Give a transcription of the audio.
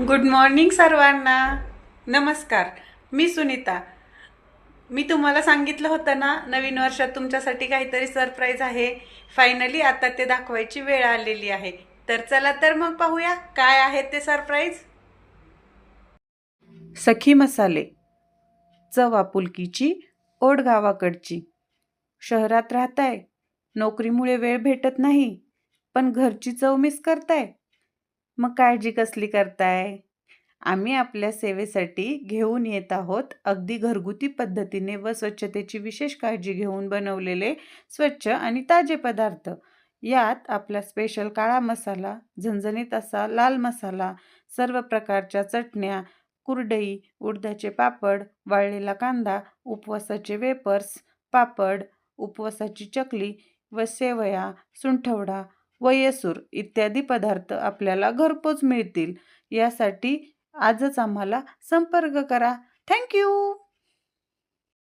Good morning सर्वांना. नमस्कार. मी सुनीता. मी तुम्हाला सांगितलं होतं ना, नवीन वर्षात तुमच्यासाठी काहीतरी सरप्राईज आहे. फायनली आता ते दाखवायची वेळ आलेली आहे. तर चला तर मग पाहूया काय आहे ते सरप्राईज. सखी मसाले, चव आपुलकीची, ओढ गावाकडची. शहरात राहताय, नोकरीमुळे वेळ भेटत नाही, पण घरची चव मिस करताय. मग काळजी कसली करताय? आम्ही आपल्या सेवेसाठी घेऊन येत आहोत अगदी घरगुती पद्धतीने व स्वच्छतेची विशेष काळजी घेऊन बनवलेले स्वच्छ आणि ताजे पदार्थ. यात आपला स्पेशल काळा मसाला, झणझणीत असा लाल मसाला, सर्व प्रकारच्या चटण्या, कुरडई, उडदाचे पापड, वाळलेला कांदा, उपवासाचे वेपर्स, पापड, उपवासाची चकली व सेवया, सुंठवडा व येसूर इत्यादी पदार्थ आपल्याला घरपोच मिळतील. यासाठी आजच आम्हाला संपर्क करा. Thank you.